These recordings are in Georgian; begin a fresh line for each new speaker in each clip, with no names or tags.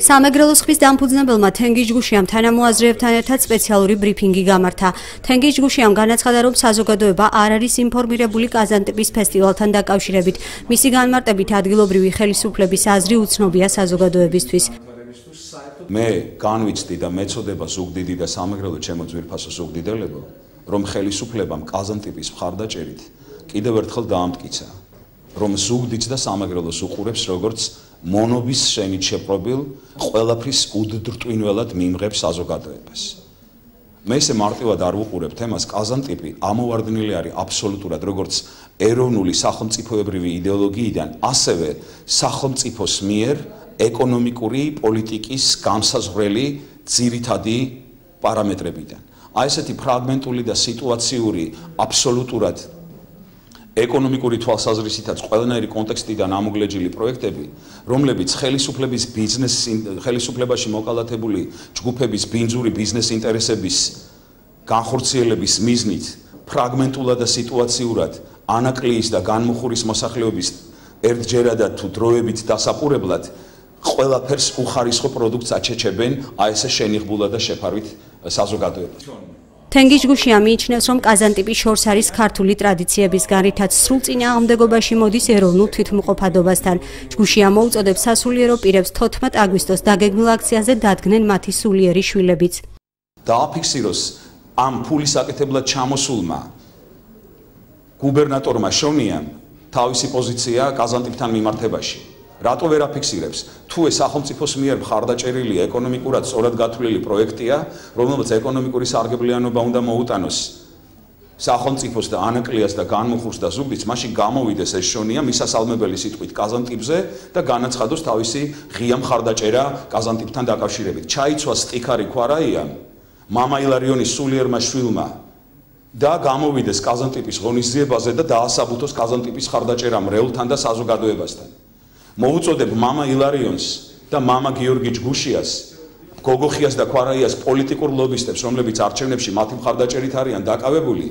სამეგრელოს ხმის დამფუძნებელმა თენგიზ ჯგუშიამ თანამოაზრეებთან ერთად სპეციალური ბრიფინგი გამართა. თენგიზ ჯგუშიამ განაცხადა, რომ საზოგადოება არ არის ინფორმირებული კაზანტიპის ფესტივალთან დაკავშირებით. მისი განმარტებით ადგილობრივი ხელისუფლების აზრი უცნობია საზოგადოებისთვის.
მე განვიცდი და მეწოდება ზუგდიდი და სამეგრელო ჩემო ძვირფასო ზუგდიდებო, რომ ხელისუფლებამ კაზანტიპის მხარდაჭერით კიდევ ერთხელ დაამტკიცა, რომ ზუგდიდს და სამეგრელოს უყურებს როგორც მონობის შენით შეპრობილ ყველაფრის უდრტვინველად მიმღებ საზოგადოებას. მე ესე მარტივად არ ვუყურებ თემას, კაზანტიპი ამოვარდნილი არის აბსოლუტურად როგორც ეროვნული სახელმწიფოებრივი იდეოლოგიიდან, ასევე სახელმწიფოს მიერ ეკონომიკური პოლიტიკის განსაზღვრელი ძირითადი პარამეტრებიდან. აი ესეთი ფრაგმენტული და სიტუაციური აბსოლუტურად ეკონომიკური თვალსაზრისითაც ყველანაირი კონტექსტიდან ამოგლეჯილი პროექტები, რომლებიც ხელისუფლებაში მოკალათებული ჯგუფების ბინძური ბიზნეს ინტერესების განხორციელების მიზნით ფრაგმენტულად და სიტუაციურად ანაკლიის და განმუხურის მოსახლეობის ერთჯერადად თუ დროებით დასაპურებლად ყველაფერს უხარისხო პროდუქტს აჩეჩებენ აი ესე შენიღბულად და შეფარვით საზოგადოებას.
თენგიზ ჯგუშია მიიჩნევს, რომ კაზანტიპი შორს არის ქართული ტრადიციებისგან, რითაც სრულ წინააღმდეგობაში მოდის ეროვნულ თვითმყოფადობასთან. ჯგუშია მოუწოდებს სასულიერო პირებს 14 აგვისტოს დაგეგმილ აქციაზე დადგნენ მათი სულიერი შვილებიც.
დააფიქსიროს ამ ფულის აკეთებლად ჩამოსულმა გუბერნატორმა შონიამ თავისი პოზიცია კაზანტიპთან მიმართებაში. რატო ვერ აფიქსირებს? თუ ეს სახელმწიფოს მიერ მხარდაჭერილი ეკონომიკურად სწორად გათვლილი პროექტია, რომელმაც ეკონომიკური სარგებლიანობა უნდა მოუტანოს სახელმწიფოს და ანაკლიას და განმუხურს და ზუგდიდს, მაშინ გამოვიდეს ეს შონია მისასალმებელი სიტყვით კაზანტიპზე და განაცხადოს თავისი ღია მხარდაჭერა კაზანტიპთან დაკავშირებით. ჩაიცვა სტიქარი ქვარაიამ მამა ილარიონის სულიერმა შვილმა და გამოვიდეს კაზანტიპის ღონისძიებაზე და დაასაბუთოს კაზანტიპის მხარდაჭერა მრევლთან და საზოგადოებასთან. მოუწოდებ მამა ილარიონს და მამა გიორგი ჯგუშიას, გოგოხიას და ქვარაიას პოლიტიკურ ლობისტებს, რომლებიც არჩევნებში მათი მხარდაჭერით არიან დაკავებული,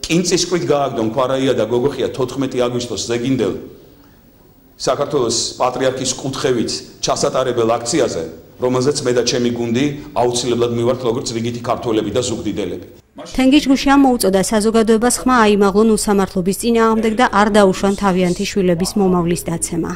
კინწისყრით გააგდონ ქვარაია და გოგოხია 14 აგვისტოს ზეგინდელ საქართველოს პატრიარქის კუთხევით ჩასატარებელ აქციაზე, რომელზეც მე და ჩემი გუნდი აუცილებლად მივართ როგორც რიგითი ქართველები და ზუგდიდელები.
თენგიზ ჯგუშიამ მოუწოდა საზოგადოებას ხმა აიმაღლონ უსამართლობის წინააღმდეგ და არ დაუშვან თავიანთი შვილების მომავლის დაცემა.